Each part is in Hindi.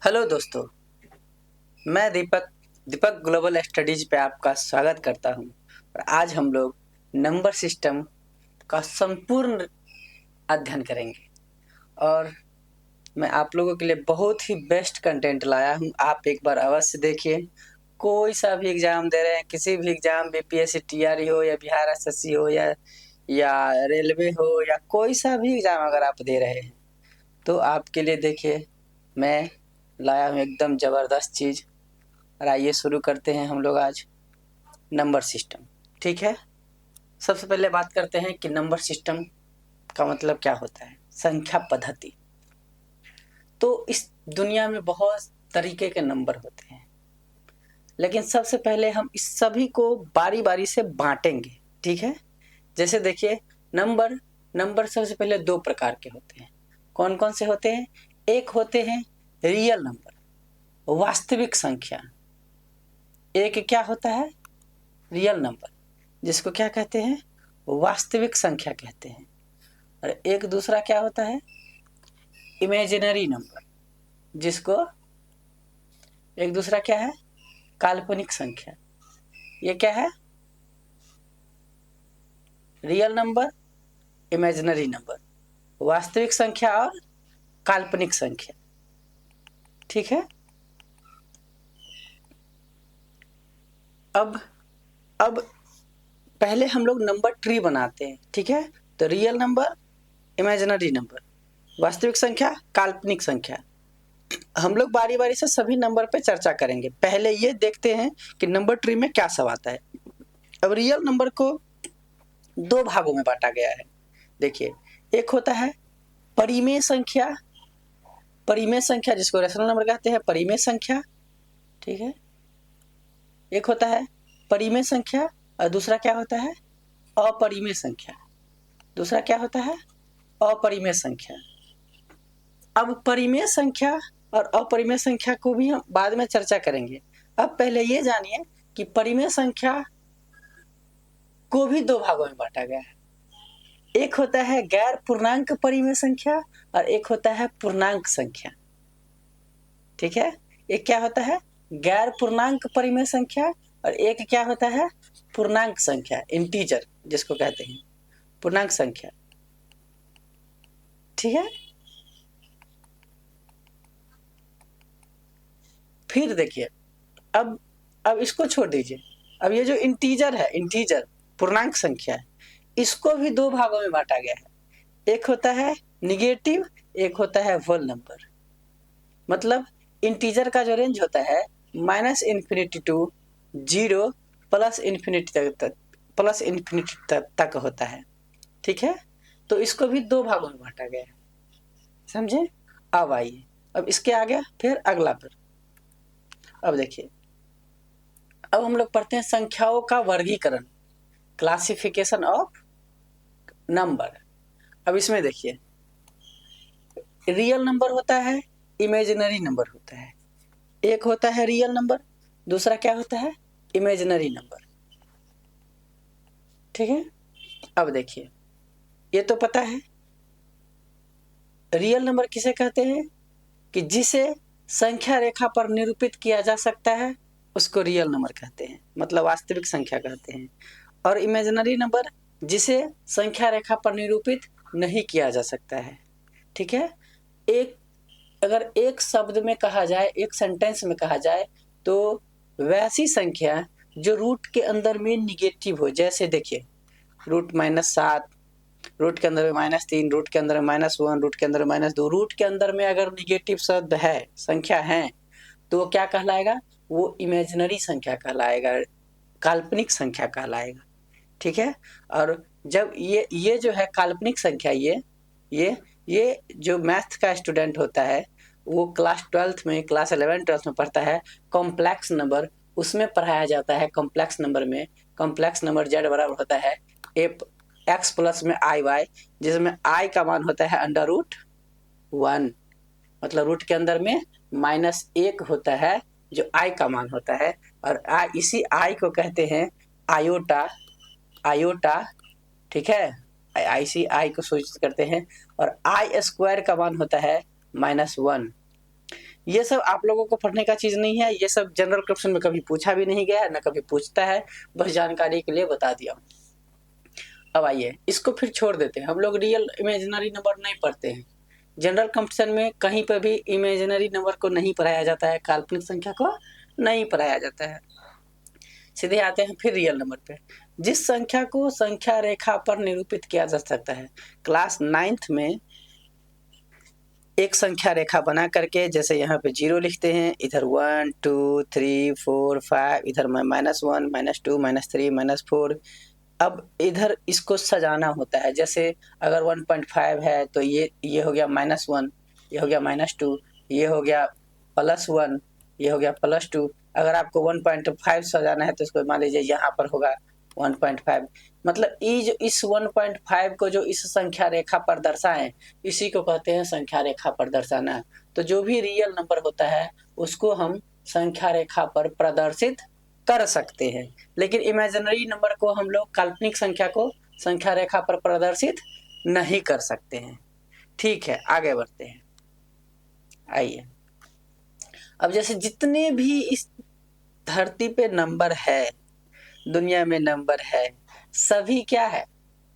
हेलो दोस्तों, मैं दीपक दीपक ग्लोबल स्टडीज पे आपका स्वागत करता हूं। और आज हम लोग नंबर सिस्टम का संपूर्ण अध्ययन करेंगे और मैं आप लोगों के लिए बहुत ही बेस्ट कंटेंट लाया हूं। आप एक बार अवश्य देखिए। कोई सा भी एग्जाम दे रहे हैं, किसी भी एग्जाम बीपीएससी टीआरई हो या बिहार एसएससी हो या रेलवे हो या कोई सा भी एग्जाम अगर आप दे रहे हैं तो आपके लिए देखिए मैं लाया हूं एकदम जबरदस्त चीज। और आइए शुरू करते हैं हम लोग आज नंबर सिस्टम। ठीक है, सबसे पहले बात करते हैं कि नंबर सिस्टम का मतलब क्या होता है। संख्या पद्धति। तो इस दुनिया में बहुत तरीके के नंबर होते हैं, लेकिन सबसे पहले हम इस सभी को बारी बारी से बांटेंगे। ठीक है, जैसे देखिए नंबर नंबर सबसे पहले दो प्रकार के होते हैं। कौन कौन से होते हैं? एक होते हैं रियल नंबर, वास्तविक संख्या। एक क्या होता है? रियल नंबर, जिसको क्या कहते हैं? वास्तविक संख्या कहते हैं। और एक दूसरा क्या होता है? इमेजिनरी नंबर, जिसको एक दूसरा क्या है? काल्पनिक संख्या। ये क्या है? रियल नंबर, इमेजिनरी नंबर, वास्तविक संख्या और काल्पनिक संख्या। ठीक है, अब पहले हम लोग नंबर ट्री बनाते हैं। ठीक है, तो रियल नंबर, इमेजिनरी नंबर, वास्तविक संख्या, काल्पनिक संख्या। हम लोग बारी बारी से सभी नंबर पे चर्चा करेंगे। पहले ये देखते हैं कि नंबर ट्री में क्या सब आता है। अब रियल नंबर को दो भागों में बांटा गया है। देखिए, एक होता है परिमेय संख्या। परिमेय संख्या जिसको रेशनल नंबर कहते हैं, परिमेय संख्या। ठीक है, एक होता है परिमेय संख्या और दूसरा क्या होता है? अपरिमेय संख्या। दूसरा क्या होता है? अपरिमेय संख्या। अब परिमेय संख्या और अपरिमेय संख्या को भी हम बाद में चर्चा करेंगे। अब पहले ये जानिए कि परिमेय संख्या को भी दो भागों में बांटा गया है। एक होता है गैर पूर्णांक परिमेय संख्या और एक होता है पूर्णांक संख्या। ठीक है, एक क्या होता है? गैर पूर्णांक परिमेय संख्या और एक क्या होता है? पूर्णांक संख्या, इंटीजर जिसको कहते हैं, पूर्णांक संख्या। ठीक है, फिर देखिए, अब इसको छोड़ दीजिए। अब ये जो इंटीजर है, इंटीजर पूर्णांक संख्या है, इसको भी दो भागों में बांटा गया है। एक होता है निगेटिव, एक होता है होल नंबर। मतलब इंटीजर का जो रेंज होता है -इन्फिनिटी टू 0 प्लस इन्फिनिटी तक होता है। ठीक है, तो इसको भी दो भागों में बांटा गया है। समझे? अब आइए, अब इसके आगे फिर अगला पर। अब देखिए, अब हम लोग पढ़ते हैं संख्याओं का वर्गीकरण, क्लासिफिकेशन ऑफ नंबर। अब इसमें देखिए, रियल नंबर होता है, इमेजिनरी नंबर होता है। एक होता है रियल नंबर, दूसरा क्या होता है? Imaginary number. ठीक है, अब देखिए, ये तो पता है रियल नंबर किसे कहते हैं कि जिसे संख्या रेखा पर निरूपित किया जा सकता है, उसको रियल नंबर कहते हैं, मतलब वास्तविक संख्या कहते हैं। और इमेजिनरी नंबर जिसे संख्या रेखा पर निरूपित नहीं किया जा सकता है। ठीक है, एक अगर एक शब्द में कहा जाए, एक सेंटेंस में कहा जाए, तो वैसी संख्या जो रूट के अंदर में निगेटिव हो। जैसे देखिए, रूट -7, रूट के अंदर में -3, रूट के अंदर में -1, रूट के अंदर में -2, रूट के अंदर में अगर निगेटिव शब्द है, संख्या है, तो वो क्या कहलाएगा? वो इमेजिनरी संख्या कहलाएगा, काल्पनिक संख्या कहलाएगा। ठीक है, और जब ये जो है काल्पनिक संख्या, ये जो मैथ का स्टूडेंट होता है, वो क्लास 12th में, क्लास 11 12th में पढ़ता है कॉम्प्लेक्स नंबर, उसमें पढ़ाया जाता है कॉम्प्लेक्स नंबर में। कॉम्प्लेक्स नंबर z बराबर होता है x प्लस में आई वाई, जिसमें i का मान होता है √1। मतलब रूट के अंदर में -1 होता है जो i का मान होता है, और इसी i को कहते हैं आयोटा। आयोटा, ठीक है, इसी i को सूचित करते हैं। और i स्क्वायर का मान होता है -1। ये सब आप लोगों को पढ़ने का चीज़ नहीं है, ये सब जनरल क्वेश्चन में कभी पूछा भी नहीं गया है, ना कभी पूछता है, बस जानकारी के लिए बता दिया हूँ। अब आइए इसको फिर छोड़ देते हैं, हम लोग रियल इमेजिनरी नंबर नहीं पढ़ते हैं। जनरल कंपटीशन में कहीं पर भी इमेजिनरी नंबर को नहीं पढ़ाया जाता है, काल्पनिक संख्या को नहीं पढ़ाया जाता है। सीधे आते हैं फिर रियल नंबर पे, जिस संख्या को संख्या रेखा पर निरूपित किया जा सकता है। क्लास 9th में एक संख्या रेखा बना करके, जैसे यहाँ पे 0 लिखते हैं, इधर 1 2 3 4 5, इधर में -1 -2 -3 -4। अब इधर इसको सजाना होता है, जैसे अगर 1.5 है तो ये हो गया -1, ये हो गया -2, ये हो गया +1, ये हो गया +2। अगर आपको 1.5 सजाना है तो इसको मान लीजिए यहाँ पर होगा 1.5। मतलब ये जो इस 1.5 को जो इस संख्या रेखा पर दर्शाएं, इसी को कहते हैं संख्या रेखा पर दर्शाना। तो जो भी रियल नंबर होता है उसको हम संख्या रेखा पर प्रदर्शित कर सकते हैं, लेकिन इमेजिनरी नंबर को हम लोग, काल्पनिक संख्या को संख्या रेखा पर प्रदर्शित नहीं कर सकते हैं। ठीक है, आगे बढ़ते हैं। आइए, अब जैसे जितने भी इस धरती पे नंबर है, दुनिया में नंबर है, सभी क्या है?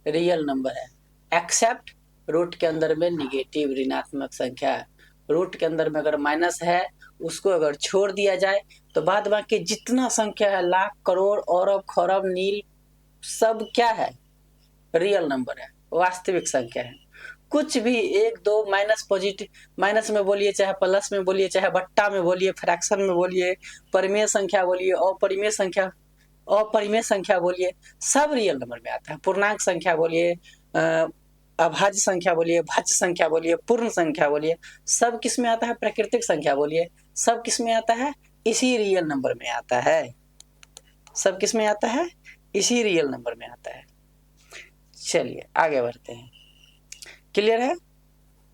रियल नंबर है, एक्सेप्ट रूट के अंदर में निगेटिव ऋणात्मक संख्या। रूट के अंदर में अगर माइनस है उसको अगर छोड़ दिया जाए तो बाद बाकी जितना संख्या है, लाख करोड़ अरब खरब नील, सब क्या है? रियल नंबर है, वास्तविक संख्या है। कुछ भी 1 2 माइनस पॉजिटिव, माइनस में बोलिए चाहे प्लस में बोलिए, चाहे बट्टा में बोलिए, फ्रैक्शन में बोलिए, परिमेय संख्या बोलिए, अपरिमेय संख्या, अपरिमेय संख्या बोलिए, सब रियल नंबर में आता है। पूर्णांक संख्या बोलिए, अभाज्य संख्या बोलिए, भाज्य संख्या बोलिए, पूर्ण संख्या बोलिए, सब किस में आता है? प्राकृतिक संख्या बोलिए, सब किस में आता है? इसी रियल नंबर में आता है। सब किस में आता है? इसी रियल नंबर में आता है। चलिए आगे बढ़ते हैं। क्लियर है?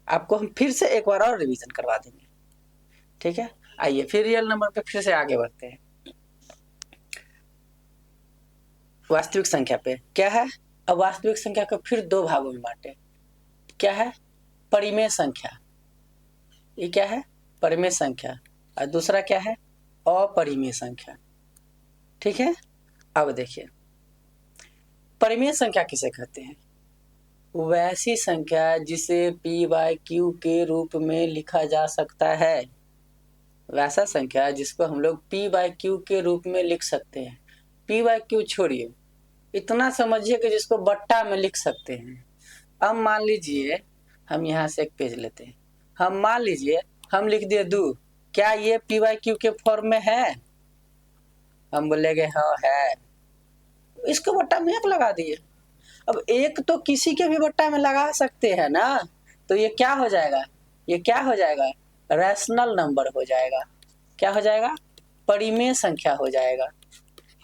आपको हम फिर से एक बार और रिवीजन करवा देंगे, ठीक है? आइए फिर रियल नंबर पे फिर से आगे बढ़ते हैं। वास्तविक संख्या पे क्या है? अब वास्तविक संख्या को फिर 2 भागों में बांटे। क्या है? परिमेय संख्या। ये क्या है? परिमेय संख्या। और दूसरा क्या है? अपरिमेय संख्या। ठीक है, अब देखिए, परिमेय संख्या किसे कहते हैं? वैसी संख्या जिसे p/q के रूप में लिखा जा सकता है। वैसा संख्या जिसको हम लोग p/q के रूप में लिख सकते हैं। p/q छोड़िए, इतना समझिए कि जिसको बट्टा में लिख सकते हैं। अब मान लीजिए हम यहाँ से एक पेज लेते हैं, हम मान लीजिए हम लिख दिए 2, क्या ये p/q के फॉर्म में है? हम बोलेंगे हाँ है, इसको बट्टा में 1 लगा दिए। अब 1 तो किसी के भी बट्टा में लगा सकते हैं ना, तो ये क्या हो जाएगा? ये क्या हो जाएगा? रैशनल नंबर हो जाएगा। क्या हो जाएगा? परिमेय संख्या हो जाएगा।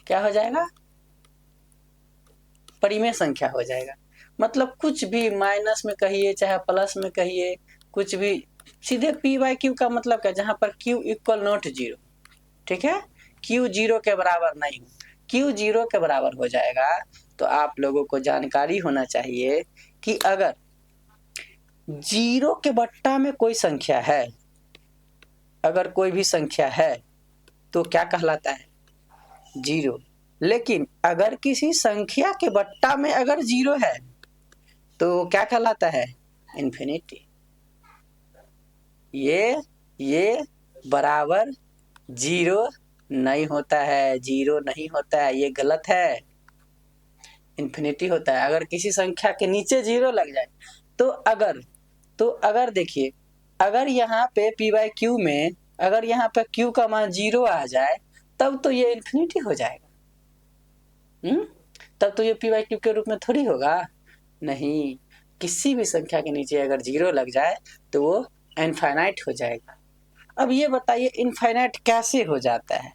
क्या हो जाएगा? परिमेय संख्या हो जाएगा। मतलब कुछ भी माइनस में कहिए चाहे प्लस में कहिए, कुछ भी, सीधे p/q का मतलब क्या? जहां पर q इक्वल नॉट 0, ठीक है? q 0 के बराबर नहीं, q 0 के बराबर हो जाएगा। तो आप लोगों को जानकारी होना चाहिए कि अगर 0 के बट्टा में कोई संख्या है, अगर कोई भी संख्या है तो क्या कहलाता है? 0। लेकिन अगर किसी संख्या के बट्टा में अगर 0 है तो क्या कहलाता है? इन्फिनिटी। ये बराबर 0 नहीं होता है, 0 नहीं होता है, ये गलत है, इन्फिनिटी होता है। अगर किसी संख्या के नीचे 0 लग जाए तो अगर देखिए, अगर यहाँ पे p/q में अगर यहाँ पे q का मान 0 आ जाए तब तो ये इन्फिनिटी हो जाएगा। तब तो ये p/q के रूप में थोड़ी होगा। नहीं, किसी भी संख्या के नीचे अगर 0 लग जाए तो वो इनफाइनाइट हो जाएगा। अब ये बताइए इनफाइनाइट कैसे हो जाता है?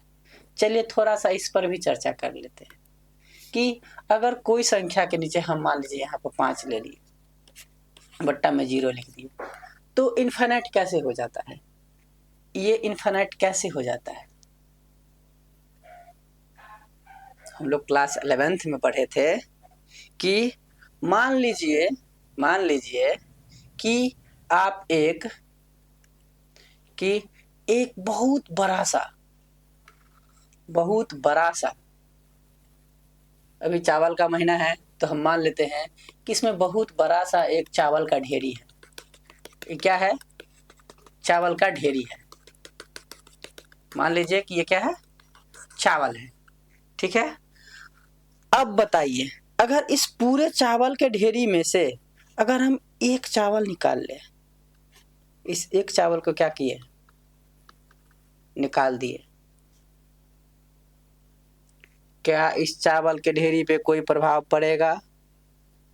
चलिए थोड़ा सा इस पर भी चर्चा कर लेते हैं कि अगर कोई संख्या के नीचे हम मान लीजिए यहाँ पर 5 ले लिए, बट्टा में 0 लिख दिए, तो इनफाइनाइट कैसे हो जाता है? ये इनफाइनाइट कैसे हो जाता है? हम लोग क्लास 11th में पढ़े थे कि मान लीजिए कि आप एक एक बहुत बड़ा सा अभी चावल का महीना है तो हम मान लेते हैं कि इसमें बहुत बड़ा सा एक चावल का ढेरी है। ये क्या है? चावल का ढेरी है। मान लीजिए कि ये क्या है? चावल है। ठीक है। अब बताइए, अगर इस पूरे चावल के ढेरी में से अगर हम एक चावल निकाल लें, इस एक चावल को क्या किए? निकाल दिए। क्या इस चावल के ढेरी पे कोई प्रभाव पड़ेगा?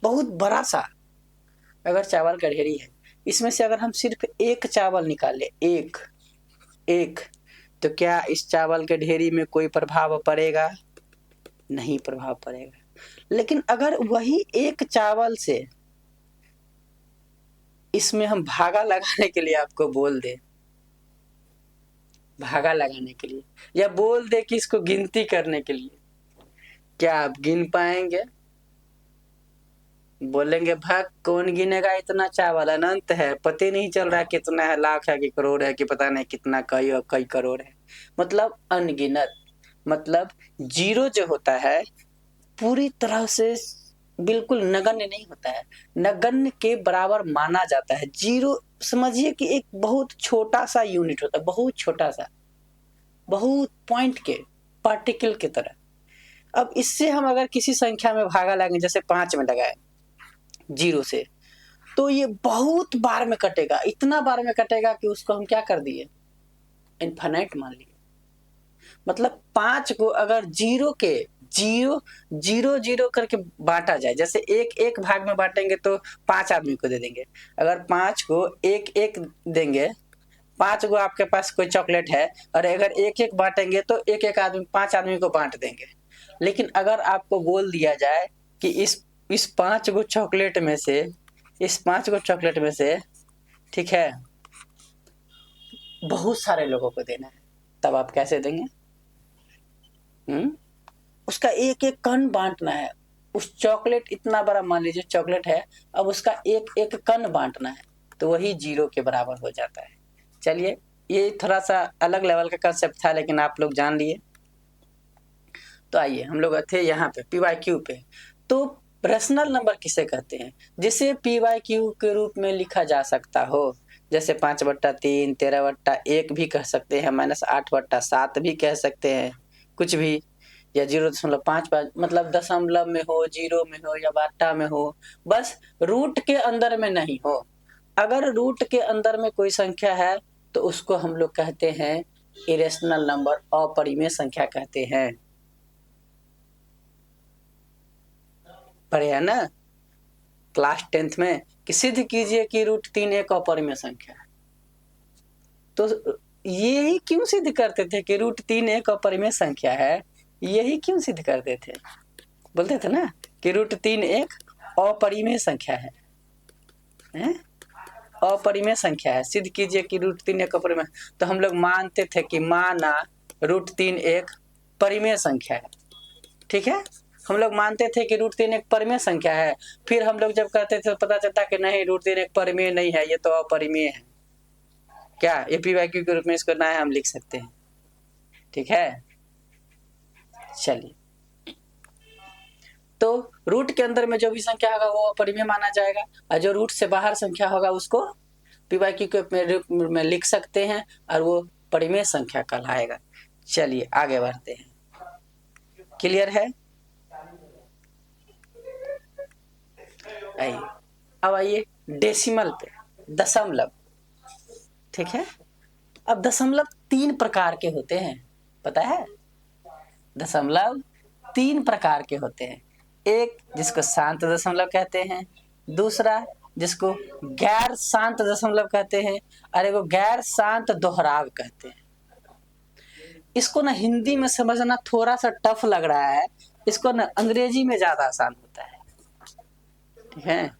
बहुत बड़ा सा अगर चावल का ढेरी है, इसमें से अगर हम सिर्फ एक चावल निकाले, एक, तो क्या इस चावल के ढेरी में कोई प्रभाव पड़ेगा? नहीं प्रभाव पड़ेगा। लेकिन अगर वही एक चावल से इसमें हम भागा लगाने के लिए आपको बोल दे, भागा लगाने के लिए, या बोल दे कि इसको गिनती करने के लिए, क्या आप गिन पाएंगे? बोलेंगे भाग कौन गिनेगा, इतना चावल अनंत है, पता नहीं चल रहा है कितना है, लाख है कि करोड़ है कि पता नहीं कितना, कई करोड़ है, मतलब अनगिनत। मतलब जीरो जो होता है पूरी तरह से बिल्कुल नगण्य नहीं होता है, नगण्य के बराबर माना जाता है। जीरो समझिए कि एक बहुत छोटा सा यूनिट होता है, बहुत छोटा सा, बहुत पॉइंट के पार्टिकल की तरह। अब इससे हम अगर किसी संख्या में भागा लगाएंगे, जैसे 5 में लगाए जीरो से, तो ये बहुत बार में कटेगा, इतना बार में कटेगा कि उसको हम क्या कर दिए? इनफाइनाइट मान लिए। मतलब 5 को अगर जीरो जीरो करके बांटा जाए, जैसे एक एक भाग में बांटेंगे तो 5 आदमी को दे देंगे। अगर 5 को एक एक देंगे, 5 को आपके पास कोई चॉकलेट है और अगर एक एक बांटेंगे तो एक एक आदमी 5 आदमी को बांट देंगे। लेकिन अगर आपको बोल दिया जाए कि इस 5 को चॉकलेट में से, इस 5 को चॉकलेट में से, ठीक है, बहुत सारे लोगों को देना है, तब आप कैसे देंगे? उसका एक एक कण बांटना है। उस चॉकलेट, इतना बड़ा मान लीजिए चॉकलेट है, अब उसका एक एक कण बांटना है, तो वही जीरो के बराबर हो जाता है। चलिए, ये थोड़ा सा अलग लेवल का कंसेप्ट था, लेकिन आप लोग जान लिए। तो आइए हम लोग थे यहाँ पे PYQ पे। तो रेशनल नंबर किसे कहते हैं? जिसे PYQ के रूप में लिखा जा सकता हो, जैसे 5/3, 13/1 भी कह सकते हैं, -8/7 भी कह सकते हैं, कुछ भी, या 0.55, मतलब दशमलव में हो, जीरो में हो, या बाटा में हो, बस रूट के अंदर में नहीं हो। अगर रूट के अंदर में कोई संख्या है तो उसको हम लोग कहते हैं इरेशनल नंबर, अपरिमेय संख्या कहते हैं। पढ़े है ना क्लास 10th में कि सिद्ध कीजिए कि √3 एक अपरिमेय संख्या है। तो यही क्यों सिद्ध करते थे कि √3 एक अपरिमेय संख्या है? यही क्यों सिद्ध करते थे? बोलते थे ना कि √3 एक अपरिमेय संख्या है, अपरिमेय संख्या है, सिद्ध कीजिए कि √3 एक अपरिमेय। तो हम लोग मानते थे कि माना √3 एक परिमेय संख्या है। ठीक है, हम लोग मानते थे कि √3 एक परिमेय संख्या है। फिर हम लोग जब कहते थे तो पता चलता कि नहीं, √3 एक परिमेय नहीं है, ये तो अपरिमेय है। क्या ये PYQ के रूप में इसको ना हम लिख सकते हैं? ठीक है, चलिए। तो रूट के अंदर में जो भी संख्या होगा वो अपरिमेय माना जाएगा, और जो रूट से बाहर संख्या होगा उसको PYQ के रूप में लिख सकते हैं, और वो परिमेय संख्या कहलाएगा। चलिए आगे बढ़ते हैं। क्लियर है? आइए, अब आइए डेसिमल पे, दशमलव। ठीक है, अब दशमलव 3 प्रकार के होते हैं, पता है? दशमलव 3 प्रकार के होते हैं। एक जिसको शांत दशमलव कहते हैं, दूसरा जिसको गैर शांत दशमलव कहते हैं, और एक गैर शांत दोहराव कहते हैं। इसको ना हिंदी में समझना थोड़ा सा टफ लग रहा है, इसको ना अंग्रेजी में ज्यादा आसान होता है। ठीक है,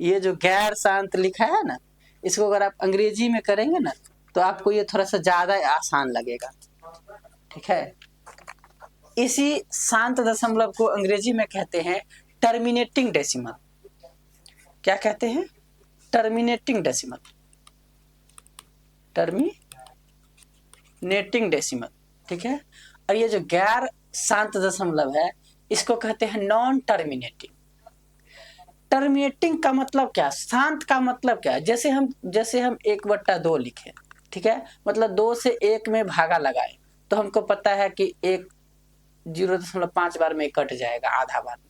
ये जो गैर शांत लिखा है ना, इसको अगर आप अंग्रेजी में करेंगे ना तो आपको ये थोड़ा सा ज्यादा आसान लगेगा। ठीक है, इसी शांत दशमलव को अंग्रेजी में कहते हैं टर्मिनेटिंग डेसिमल। क्या कहते हैं? टर्मिनेटिंग डेसिमल, टर्मिनेटिंग डेसिमल, ठीक है। और ये जो गैर शांत दशमलव है इसको कहते हैं नॉन टर्मिनेटिंग। टर्मिनेटिंग का मतलब क्या, शांत का मतलब क्या है, जैसे हम 1/2 लिखे, ठीक है, मतलब 2 से 1 में भागा लगाए तो हमको पता है कि 1 0.5 बार में कट जाएगा, आधा बार में।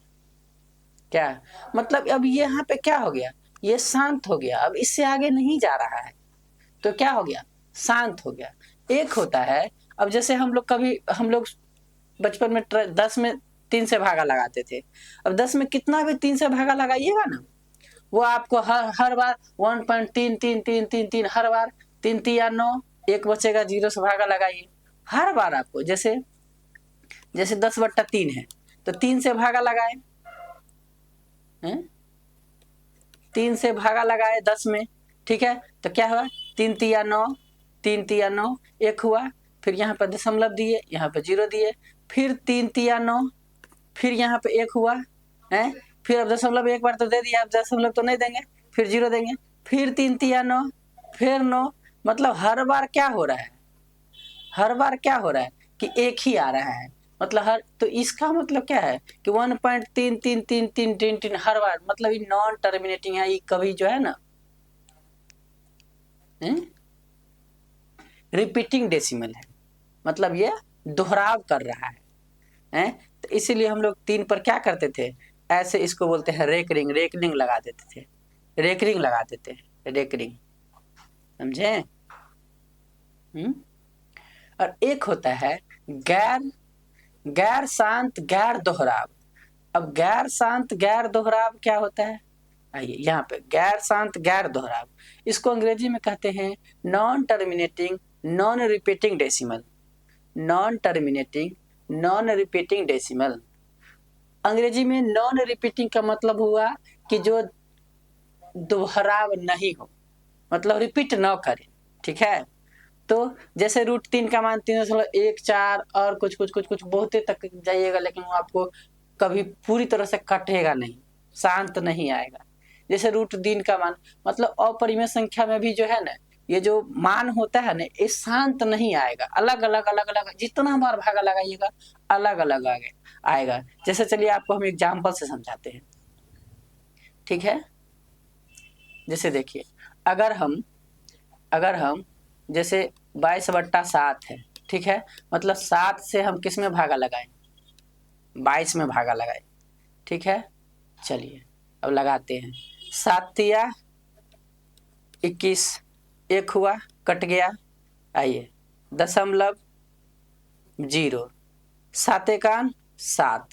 क्या मतलब अब यहाँ पे क्या हो गया, ये शांत हो गया, अब इससे आगे नहीं जा रहा है तो क्या हो गया, शांत हो गया। एक होता है, अब जैसे हम लोग बचपन में 10 में 3 से भागा लगाते थे। अब 10 में कितना भी 3 से भागा लगाइएगा ना, वो आपको हर बार 1.3333 हर बार 3 3 9, 1 बचेगा, 0 से भागा लगाइए हर बार आपको। जैसे 10/3 है तो 3 से भागा लगाए, 3 से भागा लगाए 10 में, ठीक है, तो क्या हुआ, 3 3 9, 3 3 9, 1 हुआ, फिर यहाँ पर दशमलव दिए, यहाँ पे 0 दिए, फिर 3 3 9, फिर यहाँ पे 1 हुआ है, फिर अब दशमलव एक बार तो दे दिया, अब दशमलव तो नहीं देंगे, फिर 0 देंगे, फिर 3 3 9, फिर 9, मतलब हर बार क्या हो रहा है, हर बार क्या हो रहा है कि एक ही आ रहा है, मतलब हर, तो इसका मतलब क्या है कि 1.333333 हर बार, मतलब ये नॉन टर्मिनेटिंग है, ये कभी जो है ना रिपीटिंग डेसिमल है, मतलब ये दोहराव कर रहा है, तो इसीलिए हम लोग 3 पर क्या करते थे, ऐसे इसको बोलते हैं रेकरिंग लगा देते थे, रेकरिंग लगा देते हैं, रेकरिंग, समझे। और एक होता है गैर शांत गैर दोहराव। अब गैर शांत गैर दोहराव क्या होता है, आइए यहाँ पे, गैर शांत गैर दोहराव, इसको अंग्रेजी में कहते हैं non terminating non repeating decimal. Non terminating non repeating decimal, अंग्रेजी में नॉन रिपीटिंग का मतलब हुआ कि जो दोहराव नहीं हो, मतलब रिपीट न करे, ठीक है। तो जैसे √3 का मान 3.14 और कुछ बहुत तक जाइएगा, लेकिन वो आपको कभी पूरी तरह से कटेगा नहीं, शांत नहीं आएगा। जैसे √3 का मान, मतलब अपरिमेय संख्या में भी जो है ना, ये जो मान होता है ना, ये शांत नहीं आएगा, अलग अलग जितना बार भागा लगाइएगा अलग अलग आएगा। जैसे चलिए आपको हम एग्जाम्पल से समझाते हैं, ठीक है। जैसे देखिए, अगर हम जैसे 22/7 है, ठीक है, मतलब 7 से हम किस में भागा लगाए, 22 में भागा लगाए, ठीक है। चलिए अब लगाते हैं, 7 तिया 21, 1 हुआ, कट गया, आइए 0.0, 7 एकान 7,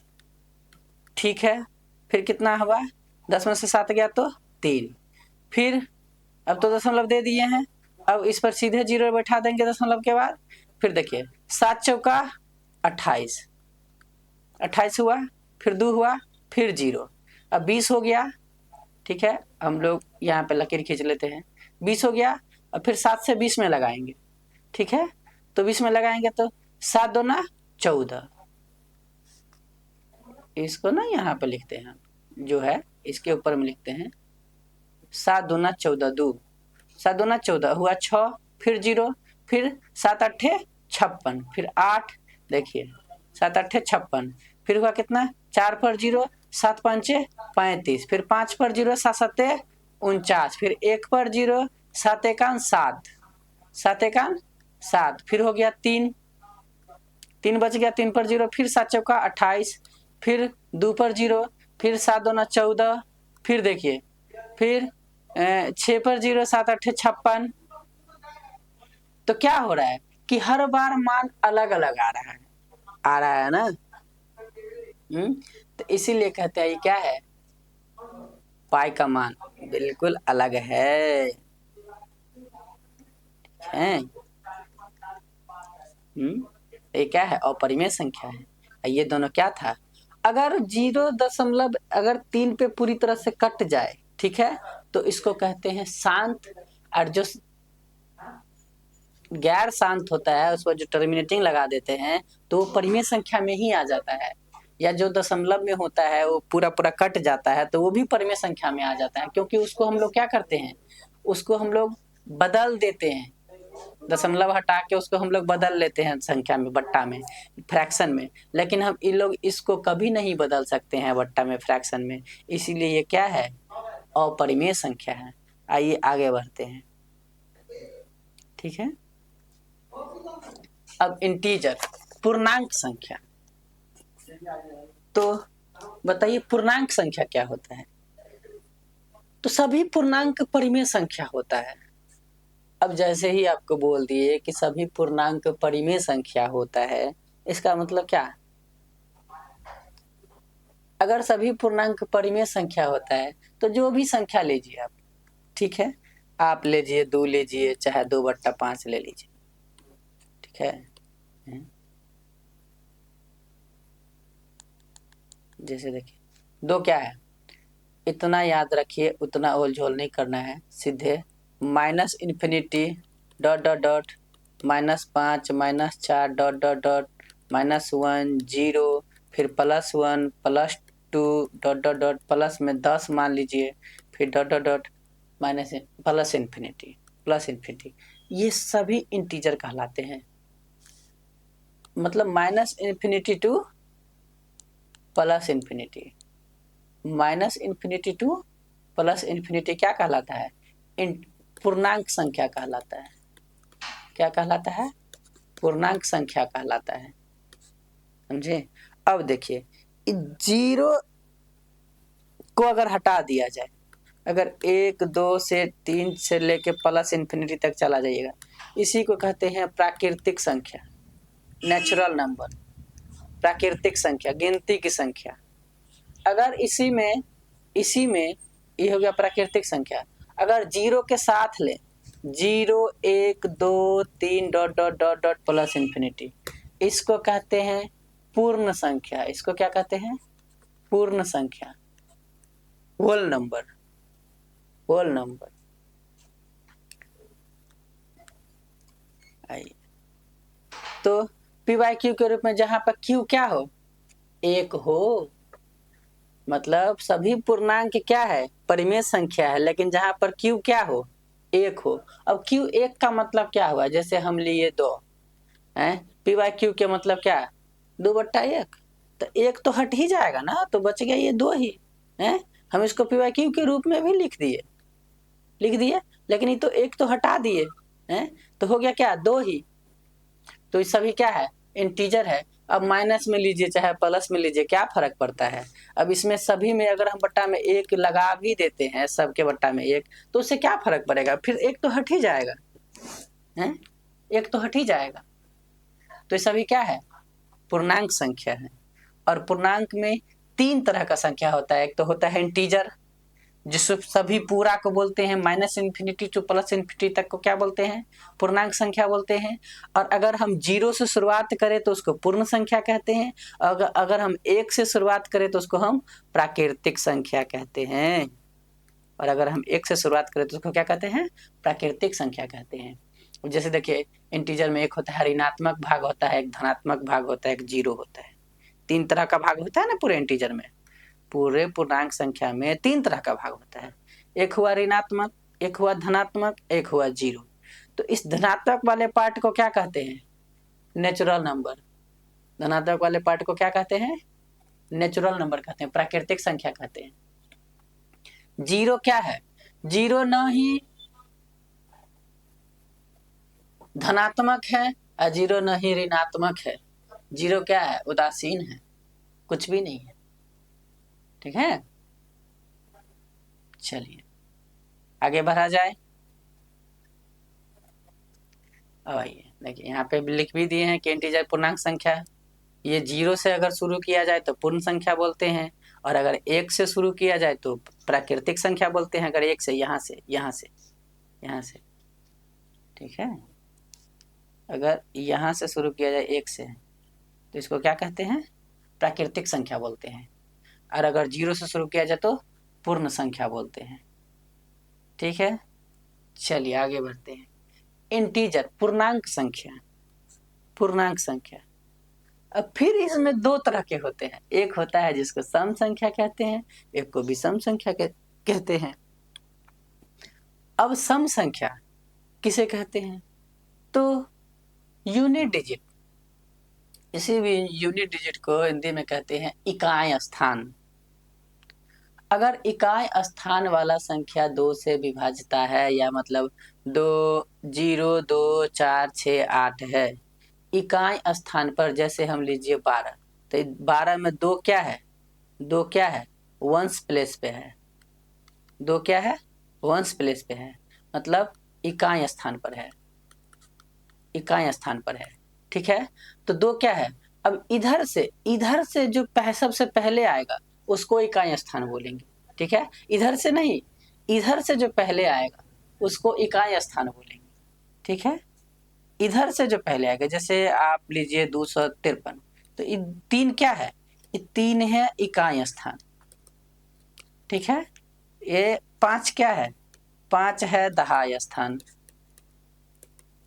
ठीक है। फिर कितना हुआ, 10 में से 7 गया तो 3, फिर अब तो दशमलव दे दिए हैं, अब इस पर सीधे 0 बैठा देंगे दशमलव के बाद। फिर देखिए 7 चौका 28, 28 हुआ, फिर 2 हुआ, फिर 0, अब 20 हो गया, ठीक है। हम लोग यहाँ पे लकीर खींच लेते हैं, 20 हो गया, अब फिर 7 से 20 में लगाएंगे, ठीक है। तो 20 में लगाएंगे तो 7 दूना 14, इसको ना यहाँ पे लिखते हैं, जो है इसके ऊपर में लिखते हैं 7 दूना 14, 2 7 दूना 14 हुआ 6, फिर 0, फिर 7 8 56, फिर 8, देखिए 7 8 56, फिर हुआ कितना, 4 पर 0, 7 5 35, फिर 5 पर 0, 7 7 49, फिर 1 पर 0, 7 एकान 7, 7 एकान 7, फिर हो गया 3 बच गया, 3 पर 0, फिर 7 चौका 28, फिर 2 पर 0, फिर 7 दूना 14, फिर देखिए, फिर 6 पर 0, 7 8 56, तो क्या हो रहा है कि हर बार मान अलग अलग आ रहा है ना। तो इसीलिए कहते हैं ये क्या है, पाई का मान बिल्कुल अलग है, ये क्या है, अपरिमेय संख्या है। ये दोनों क्या था, अगर 0 अगर 3 पे पूरी तरह से कट जाए, ठीक है, तो इसको कहते हैं शांत। और जो गैर शांत होता है उस पर जो टर्मिनेटिंग लगा देते हैं तो वो परिमेय संख्या में ही आ जाता है, या जो दशमलव में होता है वो पूरा कट जाता है तो वो भी परिमेय संख्या में आ जाता है, क्योंकि उसको हम लोग क्या करते हैं, उसको हम लोग बदल देते हैं, दशमलव हटा के उसको हम लोग बदल लेते हैं संख्या में, बट्टा में, फ्रैक्शन में, लेकिन हम इन लोग इसको कभी नहीं बदल सकते हैं बट्टा में, फ्रैक्शन में, इसीलिए ये क्या है, अपरिमेय संख्या है। आइए आगे बढ़ते हैं, ठीक है। अब इंटीजर, पूर्णांक संख्या, तो बताइए पूर्णांक संख्या क्या होता है। तो सभी पूर्णांक परिमेय संख्या होता है। अब जैसे ही आपको बोल दिए कि सभी पूर्णांक परिमेय संख्या होता है, इसका मतलब क्या, अगर सभी पूर्णांक परिमेय संख्या होता है तो जो भी संख्या लीजिए आप, ठीक है, आप लीजिए 2 लीजिए, चाहे 2/5 ले लीजिए, ठीक है। जैसे देखिए 2 क्या है, इतना याद रखिए, उतना ओल झोल नहीं करना है, सीधे -∞ dot dot dot -5 -4 dot dot dot -1 0, फिर +1 +2 डॉट डॉट डॉट प्लस में 10 मान लीजिए, फिर dot dot dot plus infinity, ये सभी इंटीजर कहलाते हैं। मतलब -∞ टू +∞, -∞ टू +∞ क्या कहलाता है, पूर्णांक संख्या कहलाता है। क्या कहलाता है, पूर्णांक संख्या कहलाता है, समझे। अब देखिए 0 को अगर हटा दिया जाए, अगर 1 2 से 3 से लेके +∞ तक चला जाइएगा, इसी को कहते हैं प्राकृतिक संख्या, नेचुरल नंबर, प्राकृतिक संख्या, गिनती की संख्या। अगर इसी में ये हो गया प्राकृतिक संख्या, अगर 0 के साथ ले, 0 1 2 3 डॉट डॉट डॉट डॉट +∞, इसको कहते हैं पूर्ण संख्या। इसको क्या कहते हैं, पूर्ण संख्या, होल नंबर, होल नंबर। आइए, तो PYQ के रूप में जहां पर Q क्या हो, 1 हो, मतलब सभी पूर्णांक क्या है, परिमेय संख्या है, लेकिन जहां पर Q क्या हो, 1 हो। अब Q 1 का मतलब क्या हुआ, जैसे हम लिए 2 है, PYQ के मतलब क्या है, 2/1, तो 1 तो हट ही जाएगा ना, तो बच गया ये 2 ही है। हम इसको PYQ के रूप में भी लिख दिए, लेकिन ये तो 1 तो हटा दिए हैं, तो हो गया क्या, 2 ही। तो ये सभी क्या है, इंटीजर है। अब माइनस में लीजिए चाहे प्लस में लीजिए, क्या फर्क पड़ता है। अब इसमें सभी में अगर हम बट्टा में 1 लगा भी देते हैं, सबके बट्टा में 1, तो उससे क्या फर्क पड़ेगा, फिर 1 तो हट ही जाएगा है, 1 तो हट ही जाएगा। तो ये सभी क्या है, पूर्णांक संख्या है। और पूर्णांक में 3 तरह का संख्या होता है। एक तो होता है इंटीजर, जिसको सभी पूरा को बोलते हैं, -∞ टू +∞ तक को क्या बोलते हैं, पूर्णांक संख्या बोलते हैं। और अगर हम 0 से शुरुआत करें तो उसको पूर्ण संख्या कहते हैं। अगर हम 1 से शुरुआत करें तो उसको हम प्राकृतिक संख्या कहते हैं। और अगर हम 1 से शुरुआत करें तो उसको क्या कहते हैं, प्राकृतिक संख्या कहते हैं। जैसे देखिए इंटीजर में एक होता है ऋणात्मक भाग होता है, एक धनात्मक भाग होता है, एक 0 होता है। 3 तरह का भाग होता है ना पूरे इंटीजर में। पूरे पूर्णांक संख्या में 3 तरह का भाग होता है, एक हुआ ऋणात्मक, एक हुआ धनात्मक, एक हुआ 0। तो इस धनात्मक वाले पार्ट को क्या कहते हैं, नेचुरल नंबर। धनात्मक वाले पार्ट को क्या कहते हैं, नेचुरल नंबर कहते हैं, प्राकृतिक संख्या कहते हैं। 0 क्या है, 0 न ही धनात्मक है और 0 न ही ऋणात्मक है। 0 क्या है, उदासीन है, कुछ भी नहीं है, ठीक है। चलिए आगे बढ़ा जाए। अब आइए देखिए, यहाँ पे लिख भी दिए हैं कि इंटीजर पूर्णांक संख्या है। ये 0 से अगर शुरू किया जाए तो पूर्ण संख्या बोलते हैं, और अगर 1 से शुरू किया जाए तो प्राकृतिक संख्या बोलते हैं। अगर 1 से, यहाँ से, ठीक है, अगर यहाँ से शुरू किया जाए 1 से, तो इसको क्या कहते हैं, प्राकृतिक संख्या बोलते हैं। और अगर 0 से शुरू किया जाए तो पूर्ण संख्या बोलते हैं, ठीक है। चलिए आगे बढ़ते हैं। इंटीजर, पूर्णांक संख्या, पूर्णांक संख्या। अब फिर इसमें 2 तरह के होते हैं, एक होता है जिसको सम संख्या कहते हैं, एक को विषम संख्या कहते हैं। अब सम संख्या किसे कहते हैं, तो यूनिट डिजिट, इसी भी यूनिट डिजिट को हिंदी में कहते हैं इकाई स्थान। अगर इकाई स्थान वाला संख्या 2 से विभाजता है, या मतलब 2 0 2 4 6 8 है, इकाई स्थान पर जैसे हम लीजिए 12, तो 12 में 2 क्या है, 2 क्या है, वंस प्लेस पे है, 2 क्या है, वंस प्लेस पे है, मतलब इकाई स्थान पर है, इकाई स्थान पर है। ठीक है, तो 2 क्या है। अब इधर से जो सबसे पहले आएगा उसको इकाई स्थान बोलेंगे। ठीक है, इधर से नहीं, इधर से जो पहले आएगा उसको इकाई स्थान बोलेंगे। ठीक है, इधर से जो पहले आएगा, जैसे आप लीजिए 253, तो 3 क्या है, 3 है इकाई स्थान। ठीक है, ये 5 क्या है, 5 है दहाई स्थान,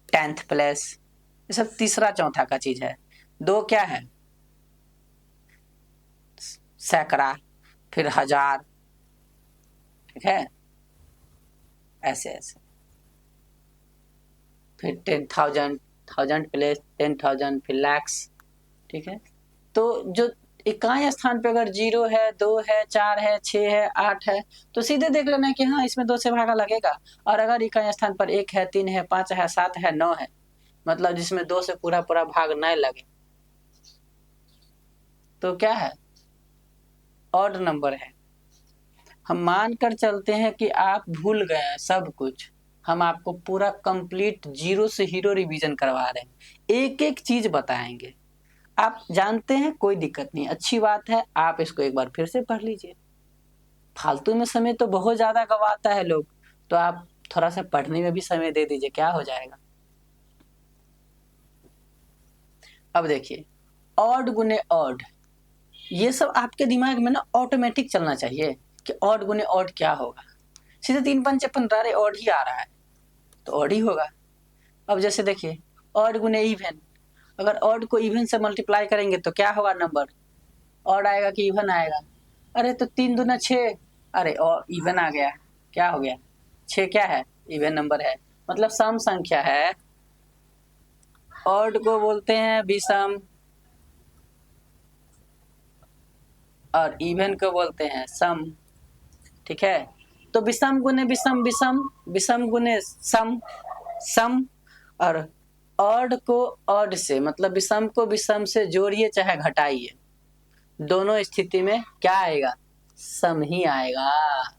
10th प्लेस, ये सब तीसरा चौथा का चीज है। 2 क्या है, सैकड़ा, फिर 1000। ठीक है, ऐसे ऐसे, फिर 10,000, 1000 प्लेस 10,000, फिर लैक्स। ठीक है, तो जो इकाई स्थान पे अगर 0 है, 2 है, 4 है, 6 है, 8 है, तो सीधे देख लेना कि हाँ इसमें 2 से भागा लगेगा। और अगर इकाई स्थान पर 1 है, 3 है, 5 है, 7 है, 9 है, मतलब जिसमें 2 से पूरा पूरा भाग नहीं लगे, तो क्या है, ऑड नंबर है। हम मान कर चलते हैं कि आप भूल गए सब कुछ, हम आपको पूरा कंप्लीट जीरो से हीरो रिवीजन करवा रहे हैं, एक एक चीज बताएंगे। आप जानते हैं, कोई दिक्कत नहीं, अच्छी बात है, आप इसको एक बार फिर से पढ़ लीजिए। फालतू में समय तो बहुत ज्यादा गवाता है लोग, तो आप थोड़ा सा पढ़ने में भी समय दे दीजिए, क्या हो जाएगा। अब देखिए, ऑड गुने ऑड, ये सब आपके दिमाग में ना ऑटोमेटिक चलना चाहिए कि ऑड गुने ऑड क्या होगा। सीधे 3 5 15, अरे ऑड ही आ रहा है तो ऑड ही होगा। अब जैसे देखिए, ऑड गुने इवन, अगर ऑड को इवन से मल्टीप्लाई करेंगे तो क्या होगा, नंबर ऑड आएगा कि इवन आएगा। अरे तो 3 दूना 6, अरे और इवन आ गया, क्या हो गया, 6 क्या है, इवन नंबर है, मतलब सम संख्या है। ऑड को बोलते हैं विषम और इवन को बोलते हैं सम। ठीक है, तो विषम गुने विषम विषम, विषम गुने सम सम, और ऑड को ऑड से, मतलब विषम को विषम से जोड़िए चाहे घटाइए, दोनों स्थिति में क्या आएगा, सम ही आएगा,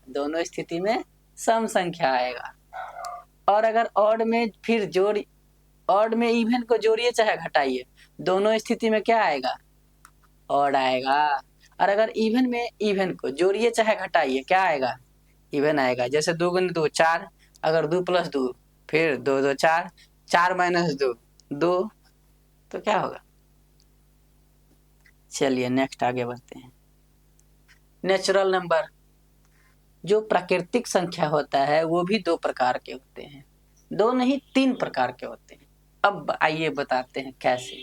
दोनों स्थिति में सम संख्या आएगा। और अगर ऑड में फिर ऑड में इवन को जोड़िए चाहे घटाइए, दोनों स्थिति में क्या आएगा, ऑड आएगा। और अगर इवन में इवन को जोड़िए चाहे घटाइए, क्या आएगा, इवन आएगा। जैसे 2 गुने 2 4, अगर 2 + 2, फिर 2 2 4, 4 - 2 2, तो क्या होगा। चलिए नेक्स्ट आगे बढ़ते हैं। नेचुरल नंबर, जो प्राकृतिक संख्या होता है वो भी 2 प्रकार के होते हैं, 2 नहीं 3 प्रकार के होते हैं। अब आइए बताते हैं कैसे।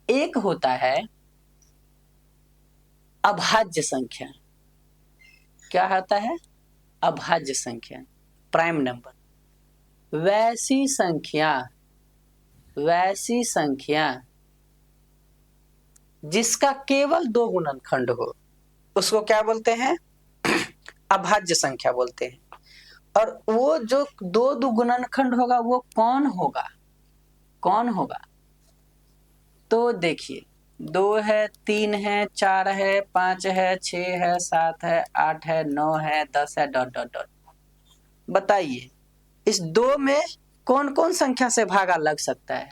एक होता है अभाज्य संख्या, क्या होता है, अभाज्य संख्या, प्राइम नंबर। वैसी संख्या जिसका केवल 2 गुणनखंड हो उसको क्या बोलते हैं, अभाज्य संख्या बोलते हैं। और वो जो 2 गुणनखंड होगा वो कौन होगा, तो देखिए 2 है, 3 है, 4 है, 5 है, 6 है, 7 है, 8 है, 9 है, 10 है, ... बताइए इस 2 में कौन कौन संख्या से भागा लग सकता है।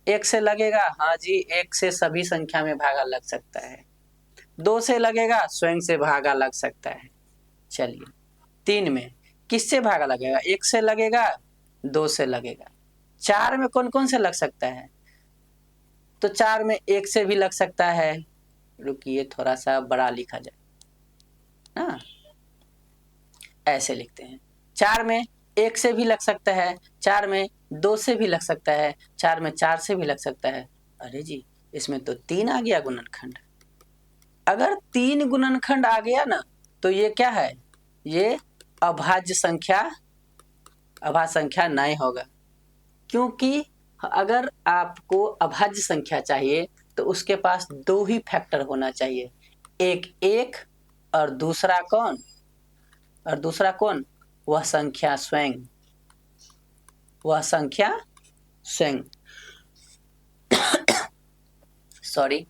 1 से लगेगा, हाँ जी 1 से सभी संख्या में भागा लग सकता है। 2 से लगेगा, स्वयं से भागा लग सकता है। चलिए 3 में किससे भागा लगेगा, 1 से लगेगा, 2 से लगेगा। 4 में कौन कौन से लग सकता है, तो 4 में 1 से भी लग सकता है, रुकिए थोड़ा सा बड़ा लिखा जाए ना, ऐसे लिखते हैं। 4 में 1 से भी लग सकता है, 4 में 2 से भी लग सकता है, 4 में 4 से भी लग सकता है। अरे जी इसमें तो 3 आ गया गुणनखंड। अगर 3 गुणनखंड आ गया ना, तो ये क्या है, ये अभाज्य संख्या नहीं होगा, क्योंकि अगर आपको अभाज्य संख्या चाहिए तो उसके पास दो ही फैक्टर होना चाहिए, एक और दूसरा कौन, वह संख्या स्वयं, सॉरी।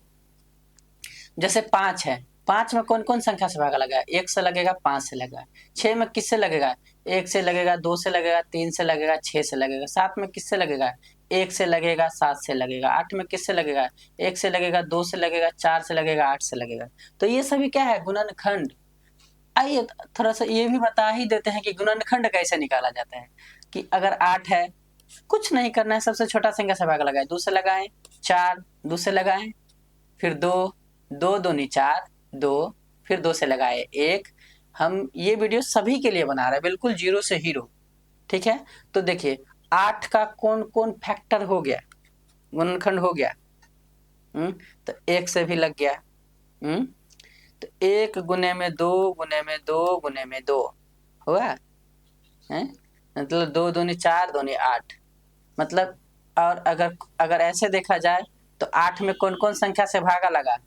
जैसे 5 है, 5 में कौन कौन संख्या से भागा लगा, 1 से लगेगा, 5 से लगेगा। 6 में किससे लगेगा, 1 से लगेगा, 2 से लगेगा, 3 से लगेगा, 6 से लगेगा। 7 में किससे लगेगा, 1 से लगेगा, 7 से लगेगा। 8 में किससे लगेगा, 1 से लगेगा, 2 से लगेगा, 4 से लगेगा, 8 से लगेगा। तो ये सभी क्या है, गुणनखंड। आइए थोड़ा सा ये भी बता ही देते हैं कि गुणनखंड कैसे निकाला जाता है। कि अगर 8 है, कुछ नहीं करना है, सबसे छोटा संख्या से भाग लगाए, 2 से लगाएं, 4, 2 से लगाएं, फिर 2, 2 दूनी 4, 2, फिर 2 से लगाए 1। हम ये वीडियो सभी के लिए बना रहे हैं, बिल्कुल जीरो से हीरो, ठीक है। तो देखिए 8 का कौन कौन फैक्टर हो गया, गुणनखंड हो गया। तो 1 से भी लग गया। तो 1 गुने में 2 गुने में 2 गुने में 2 हुआ है, मतलब 2 दूनी 4, दूनी 8, मतलब। और अगर ऐसे देखा जाए तो 8 में कौन कौन संख्या से भागा लगा,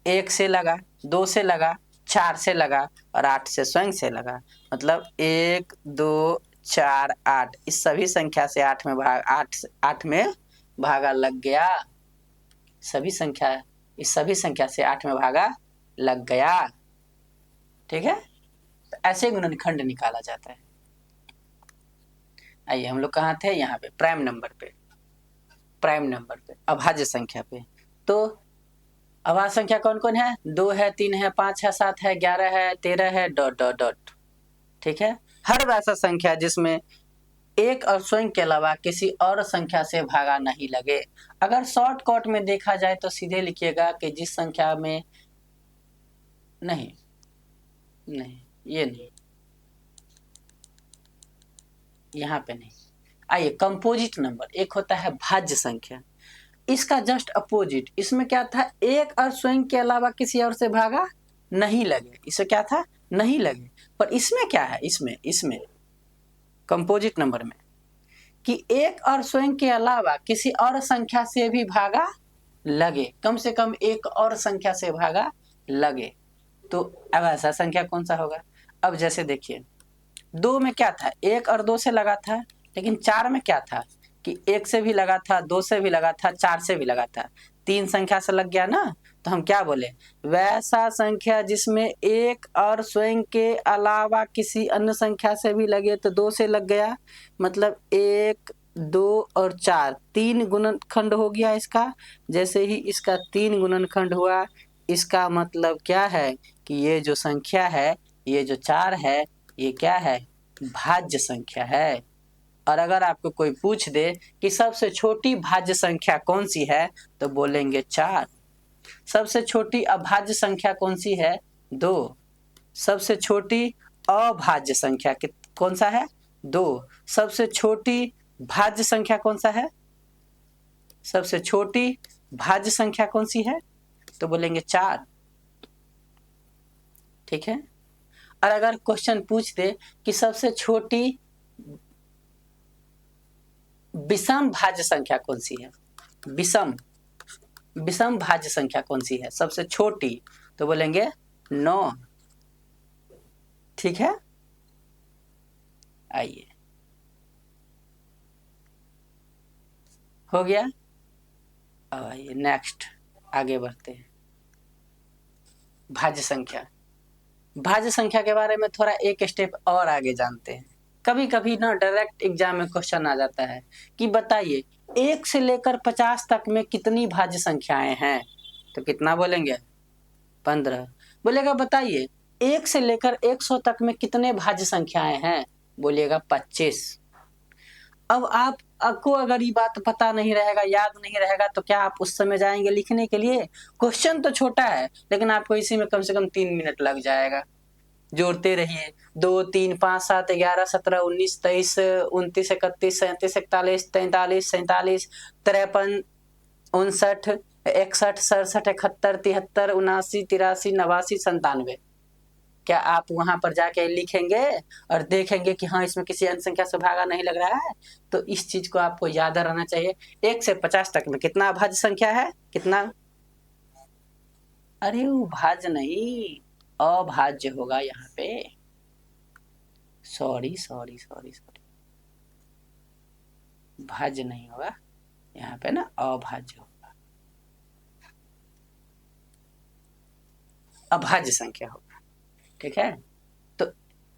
1 से लगा, 2 से लगा, 4 से लगा और 8 से स्वयं से लगा। मतलब 1, 2, 4, 8 इस सभी संख्या से 8 में भागा लग गया। इस सभी संख्या से 8 में भागा लग गया, ठीक है। तो ऐसे गुणनखंड निकाला जाता है। आइए हम लोग कहाँ थे, यहाँ पे प्राइम नंबर पे अभाज्य संख्या पे। तो अभाज्य संख्या कौन कौन है, 2 है, 3 है, 5 है, 7 है, 11 है, 13 है, डॉट डॉट डॉट, ठीक है। हर वैसा संख्या जिसमें एक और स्वयं के अलावा किसी और संख्या से भागा नहीं लगे। अगर शॉर्टकट में देखा जाए तो सीधे लिखिएगा कि जिस संख्या में नहीं, ये नहीं, यहाँ पे नहीं। आइए कंपोजिट नंबर, एक होता है भाज्य संख्या, इसका जस्ट अपोजिट। इसमें क्या था, एक और स्वयं के अलावा किसी और से भागा नहीं लगे, इसे क्या था, नहीं लगे। पर इसमें क्या है, इसमें कंपोजिट नंबर में कि एक और स्वयं के अलावा किसी और संख्या से भी भागा लगे, कम से कम एक और संख्या से भागा लगे। तो अब ऐसा संख्या कौन सा होगा। अब जैसे देखिए 2 में क्या था, 1 और 2 से लगा था, लेकिन 4 में क्या था कि 1 से भी लगा था, 2 से भी लगा था, 4 से भी लगा था, 3 संख्या से लग गया ना। तो हम क्या बोले, वैसा संख्या जिसमें एक और स्वयं के अलावा किसी अन्य संख्या से भी लगे तो 2 से लग गया, मतलब 1, 2 और 4 3 गुणनखंड हो गया इसका। जैसे ही इसका 3 गुणनखंड हुआ, इसका मतलब क्या है कि ये जो संख्या है, ये जो 4 है, ये क्या है, भाज्य संख्या है। और अगर आपको कोई पूछ दे कि सबसे छोटी भाज्य संख्या कौन सी है, तो बोलेंगे 4। सबसे छोटी अभाज्य संख्या कौन सी है, 2। सबसे छोटी अभाज्य संख्या कौन सा है, 2। सबसे छोटी भाज्य संख्या कौन सा है, सबसे छोटी भाज्य संख्या कौन सी है, तो बोलेंगे 4, ठीक है। और अगर क्वेश्चन पूछ दे कि सबसे छोटी विषम भाज्य संख्या कौन सी है, विषम भाज्य संख्या कौन सी है सबसे छोटी, तो बोलेंगे 9, ठीक है। आइए हो गया। अब आइए नेक्स्ट आगे बढ़ते हैं। भाज्य संख्या के बारे में थोड़ा एक स्टेप और आगे जानते हैं। कभी कभी ना डायरेक्ट एग्जाम में क्वेश्चन आ जाता है कि बताइए 1 से लेकर 50 तक में कितनी भाज्य संख्याएं हैं, तो कितना बोलेंगे, 15। बोलेगा बताइए 1 से लेकर 100 तक में कितने भाज्य संख्याएं हैं, बोलिएगा 25। अब आपको अगर ये बात पता नहीं रहेगा, याद नहीं रहेगा, तो क्या आप उस समय जाएंगे लिखने के लिए। क्वेश्चन तो छोटा है, लेकिन आपको इसी में कम से कम 3 मिनट लग जाएगा। जोड़ते रहिए, 2, 3, 5, 7, 11, 17, 19, 23, 29, 31, 37, 41, 43, 47, 53, 59, 61, 67, 71, 73, 79, 83, 89, 97। क्या आप वहां पर जाके लिखेंगे और देखेंगे कि हाँ इसमें किसी अन्य संख्या से भागा नहीं लग रहा है? तो इस चीज को आपको याद रहना चाहिए। 1 से 50 तक में कितना अभाज्य संख्या है? कितना? अरे वो भाज्य नहीं, अभाज्य होगा यहाँ पे। सॉरी, भाज्य नहीं होगा यहाँ पे ना, अभाज्य होगा, अभाज्य संख्या होगा। ठीक है, तो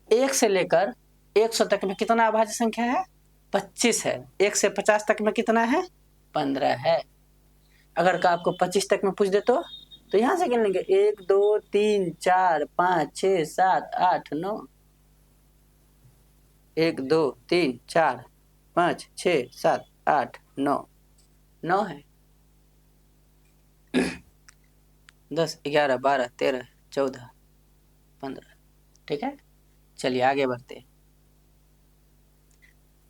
1 से लेकर 100 तक में कितना अभाज्य संख्या है? 25 है। 1 से 50 तक में कितना है? 15 है। अगर का आपको 25 तक में पूछ दे तो यहां से गिन लेंगे 1 2 3 4 5 6 7 8 9। 1 2 3 4 5 6 7 8 9, 9 है। 10 11 12 13 14 15। ठीक है, चलिए आगे बढ़ते हैं।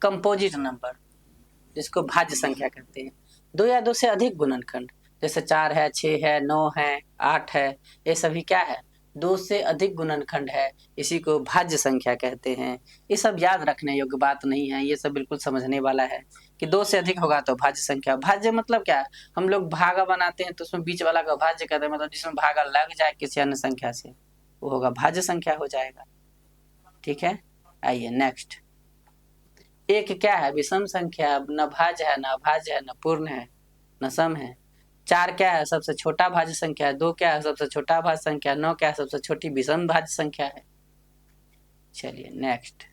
कंपोजिट नंबर, जिसको भाज्य संख्या कहते हैं। 2 या 2 से अधिक गुणनखंड, जैसे 4 है, 6 है, 9 है, 8 है, ये सभी क्या है? 2 से अधिक गुणनखंड है, इसी को भाज्य संख्या कहते हैं। ये सब याद रखने योग्य बात नहीं है, ये सब बिल्कुल समझने वाला है कि 2 से अधिक होगा तो भाज्य संख्या। भाज्य मतलब क्या है? हम लोग भागा बनाते हैं तो उसमें बीच वाला का भाज्य कहते हैं, मतलब जिसमें भागा लग जाए किसी अन्य संख्या से, वो होगा भाज्य संख्या हो जाएगा। ठीक है, आइए नेक्स्ट। 1 क्या है? विषम संख्या, न भाज्य है, न अभाज्य है, न पूर्ण है, न सम है। 4 क्या है? सबसे छोटा भाज्य संख्या है। 2 क्या है? सबसे छोटा भाज्य संख्या है। 9 क्या है? सबसे छोटी विषम भाज्य संख्या है। चलिए नेक्स्ट,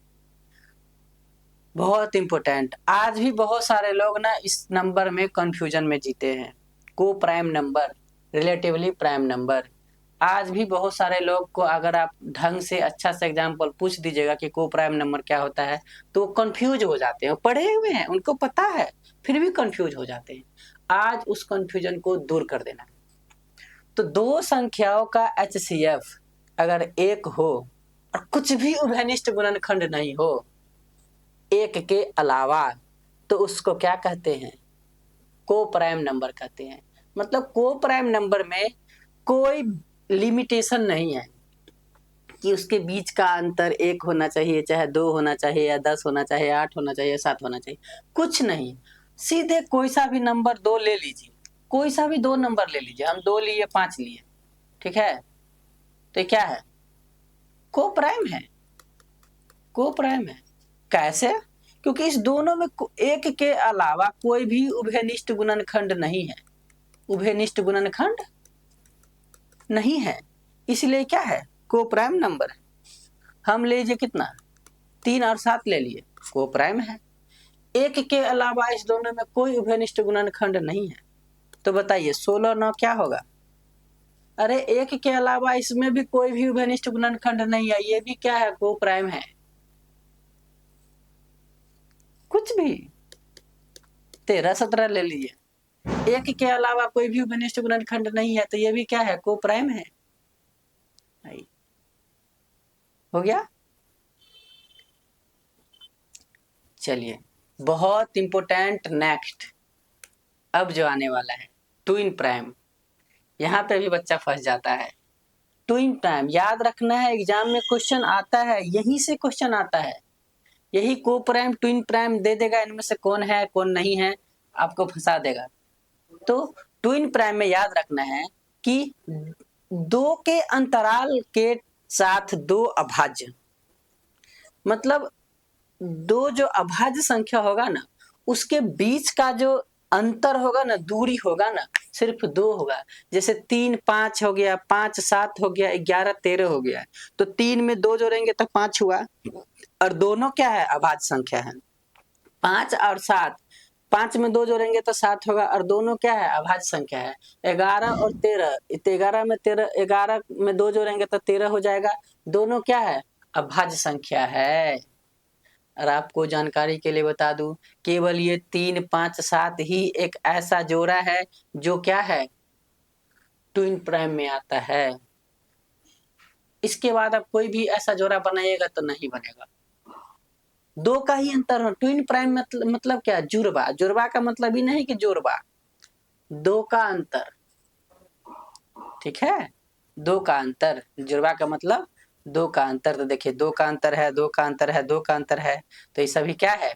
बहुत इंपॉर्टेंट। आज भी बहुत सारे लोग ना इस नंबर में कंफ्यूजन में जीते हैं। को prime number, relatively prime number. आज भी बहुत सारे लोग को अगर आप ढंग से अच्छा से एग्जाम्पल पूछ दीजिएगा कि को प्राइम नंबर क्या होता है, तो वो कंफ्यूज हो जाते हैं। पढ़े हुए हैं, उनको पता है, फिर भी कंफ्यूज हो जाते हैं। आज उस कंफ्यूजन को दूर कर देना। तो 2 संख्याओं का HCF अगर 1 हो और कुछ भी उभयनिष्ठ गुणनखंड नहीं हो 1 के अलावा, तो उसको क्या कहते हैं? को प्राइम नंबर कहते हैं। मतलब को प्राइम नंबर में कोई लिमिटेशन नहीं है कि उसके बीच का अंतर 1 होना चाहिए, चाहे 2 होना चाहिए, या 10 होना चाहिए, 8 होना चाहिए, 7 होना चाहिए, कुछ नहीं। सीधे कोई सा भी नंबर 2 ले लीजिए, कोई सा भी 2 नंबर ले लीजिए। हम 2 लिए, 5 लिए, ठीक है, तो क्या है? को प्राइम है, को प्राइम है। कैसे? क्योंकि इस दोनों में 1 के अलावा कोई भी उभयनिष्ठ गुणनखंड नहीं है। उभयनिष्ठ गुणनखंड नहीं है, इसलिए क्या है? को प्राइम नंबर। हम लीजिए कितना? 3 और 7 ले लिए, को प्राइम है। 1 के अलावा इस दोनों में कोई उभयनिष्ठ गुणनखंड नहीं है, तो बताइए 16 9 क्या होगा? अरे 1 के अलावा इसमें भी कोई भी उभयनिष्ठ गुणनखंड नहीं है, ये भी क्या है? को प्राइम है। कुछ भी 13 17 ले लीजिए, 1 के अलावा कोई भी उभयनिष्ठ गुणनखंड नहीं है, तो ये भी क्या है? को प्राइम है। हो गया। चलिए बहुत इंपॉर्टेंट नेक्स्ट, अब जो आने वाला है ट्विन प्राइम। यहाँ पे भी बच्चा फंस जाता है। ट्विन प्राइम याद रखना है, एग्जाम में क्वेश्चन आता है, यहीं से क्वेश्चन आता है। यही को प्राइम ट्विन प्राइम दे देगा, इनमें से कौन है कौन नहीं है, आपको फंसा देगा। तो ट्विन प्राइम में याद रखना है कि 2 के अंतराल के साथ 2 अभाज्य, मतलब 2 जो अभाज्य संख्या होगा ना, उसके बीच का जो अंतर होगा ना, दूरी होगा ना, सिर्फ 2 होगा। जैसे 3 5 हो गया, 5 7 हो गया, 11 13 हो गया, तो 3 में 2 जोड़ेंगे तो 5 हुआ, और दोनों क्या है? अभाज्य संख्या है। 5 और 7, 5 में 2 जोड़ेंगे तो 7 होगा, और दोनों क्या है? अभाज्य संख्या है। 11 और 13, 11 में 13, 11 में 2 जोड़ेंगे तो 13 हो जाएगा, दोनों क्या है? अभाज्य संख्या है। और आपको जानकारी के लिए बता दूं, केवल ये 3 5 7 ही एक ऐसा जोड़ा है जो क्या है? ट्विन प्राइम में आता है। इसके बाद आप कोई भी ऐसा जोड़ा बनाइएगा तो नहीं बनेगा। 2 का ही अंतर हो। ट्विन प्राइम मतलब क्या? जुड़वा। जुड़वा का मतलब ही नहीं कि जोड़वा, 2 का अंतर। ठीक है, 2 का अंतर, जुड़वा का मतलब 2 का अंतर, तो देखिए 2 का अंतर है, 2 का अंतर है, 2 का अंतर है, तो ये सभी क्या है?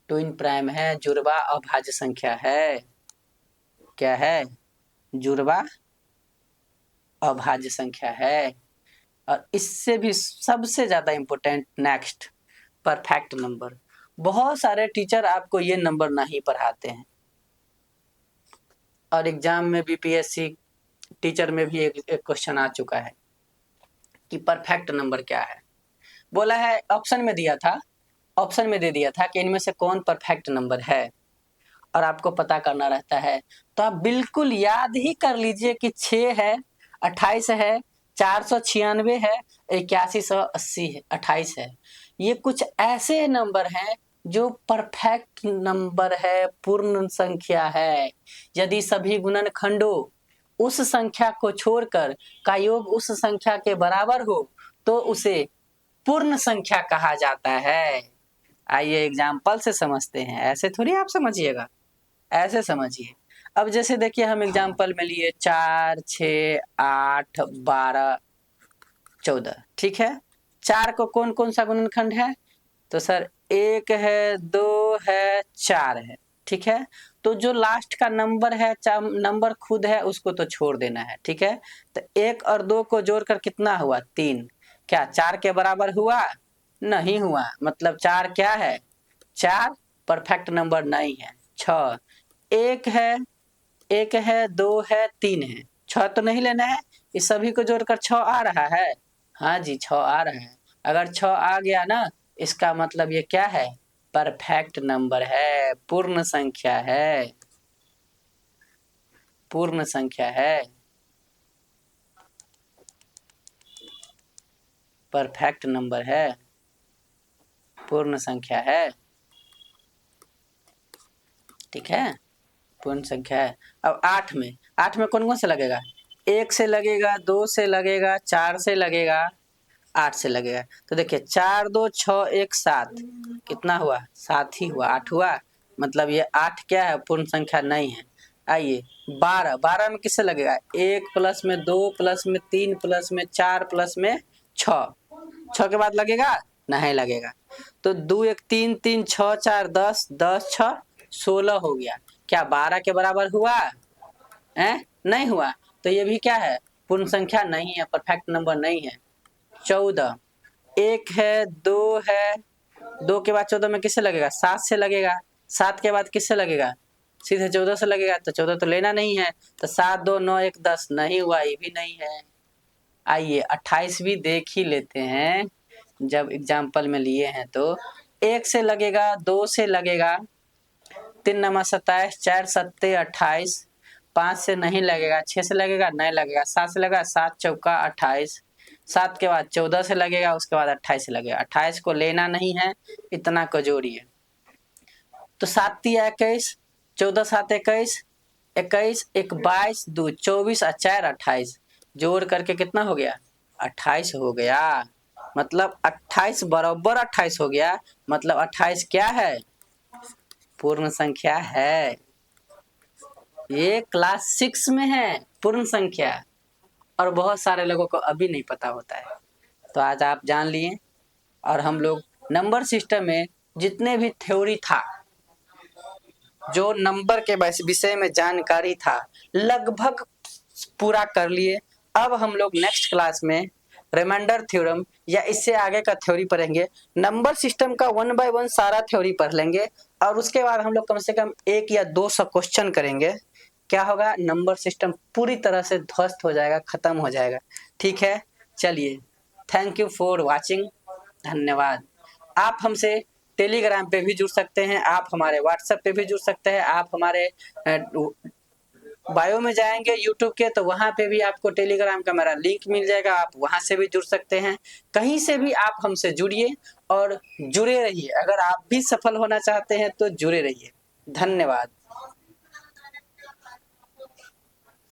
ट्विन प्राइम है, जुड़वा अभाज्य संख्या है। क्या है? जुड़वा अभाज्य संख्या है। और इससे भी सबसे ज्यादा इंपॉर्टेंट नेक्स्ट, परफेक्ट नंबर। बहुत सारे टीचर आपको ये नंबर नहीं पढ़ाते हैं, और एग्जाम में भी पीएससी टीचर में भी एक क्वेश्चन आ चुका है कि परफेक्ट नंबर क्या है। बोला है, ऑप्शन में दिया था, ऑप्शन में दे दिया था कि इनमें से कौन परफेक्ट नंबर है, और आपको पता करना रहता है। तो आप बिल्कुल याद ही कर लीजिए कि 6 है, 28 है, 496 है, 8180 है, 28 है। ये कुछ ऐसे नंबर हैं जो परफेक्ट नंबर है, पूर्ण संख्या है। यदि सभी गुणनखंडों उस संख्या को छोड़कर का योग उस संख्या के बराबर हो तो उसे पूर्ण संख्या कहा जाता है। आइए एग्जाम्पल से समझते हैं, ऐसे थोड़ी आप समझिएगा, ऐसे समझिए। अब जैसे देखिए हम एग्जाम्पल में लिए 4, 6, 8, 12, 14, ठीक है। 4 को कौन कौन सा गुणनखंड है? तो सर 1 है, 2 है, 4 है, ठीक है। तो जो लास्ट का नंबर है, नंबर खुद है, उसको तो छोड़ देना है, ठीक है। तो 1 और 2 को जोड़कर कितना हुआ? 3। क्या 4 के बराबर हुआ? नहीं हुआ। मतलब 4 क्या है? 4 परफेक्ट नंबर नहीं है। 6 1 है, 1 है, 2 है, 3 है, 6 तो नहीं लेना है। इस सभी को जोड़कर 6 आ रहा है। हाँ जी 6 आ रहा है। अगर 6 आ गया ना, इसका मतलब ये क्या है? परफेक्ट नंबर है, पूर्ण संख्या है, पूर्ण संख्या है, परफेक्ट नंबर है, पूर्ण संख्या है, ठीक है, पूर्ण संख्या है। अब 8 में कौन कौन से लगेगा? 1 से लगेगा, 2 से लगेगा, 4 से लगेगा, 8 से लगेगा। तो देखिए 4, 2, 6, 1, 7, कितना हुआ? 7 ही हुआ, 8 हुआ। मतलब ये 8 क्या है? पूर्ण संख्या नहीं है। आइए 12 में किससे लगेगा? 1 प्लस में 2 प्लस में 3 प्लस में 4 प्लस में 6, 6 के बाद लगेगा? नहीं लगेगा। तो 2 1 3 3 6 4 10, 10 6 16 हो गया। क्या 12 के बराबर हुआ? नहीं हुआ। तो ये भी क्या है? पूर्ण संख्या नहीं है, परफेक्ट नंबर नहीं है। 14 1 है, 2 है, 2 के बाद 14 में किससे लगेगा? 7 से लगेगा। 7 के बाद किससे लगेगा? सीधे 14 से लगेगा। तो 14 तो लेना नहीं है। तो 7 2 9 1 10 नहीं हुआ, ये भी नहीं है। आइए 28 भी देख ही लेते हैं, जब एग्जाम्पल में लिए हैं तो 1 से लगेगा, 2 से लगेगा, 3 नमा 27, 4 सत्ते 28, 5 से नहीं लगेगा, 6 से लगेगा, नहीं लगेगा, 7 से लगेगा, 7 चौका 28, 7 के बाद 14 से लगेगा, उसके बाद 28 से लगेगा। 28 को लेना नहीं है, इतना को जोड़िए। तो 7 तिया 21, 14 7 21, 21 1 22, 2 24 और 4 28, जोड़ करके कितना हो गया? 28 हो गया। मतलब 28 बराबर 28 हो गया। मतलब 28 क्या है? पूर्ण संख्या है। ये क्लास 6 में है पूर्ण संख्या, और बहुत सारे लोगों को अभी नहीं पता होता है। तो आज आप जान लिए। और हम लोग नंबर सिस्टम में जितने भी थ्योरी था, जो नंबर के विषय में जानकारी था, लगभग पूरा कर लिए। अब हम लोग नेक्स्ट क्लास में रिमाइंडर थ्योरम या इससे आगे का थ्योरी पढ़ेंगे। नंबर सिस्टम का 1 बाय 1 सारा थ्योरी पढ़ लेंगे, और उसके बाद हम लोग कम से कम 1 या 2 क्वेश्चन करेंगे। क्या होगा? नंबर सिस्टम पूरी तरह से ध्वस्त हो जाएगा, खत्म हो जाएगा। ठीक है, चलिए, थैंक यू फॉर वॉचिंग, धन्यवाद। आप हमसे टेलीग्राम पे भी जुड़ सकते हैं, आप हमारे व्हाट्सएप पे भी जुड़ सकते हैं, आप हमारे बायो में जाएंगे यूट्यूब के, तो वहां पे भी आपको टेलीग्राम का मेरा लिंक मिल जाएगा, आप वहां से भी जुड़ सकते हैं। कहीं से भी आप हमसे जुड़िए और जुड़े रहिए। अगर आप भी सफल होना चाहते हैं तो जुड़े रहिए। धन्यवाद।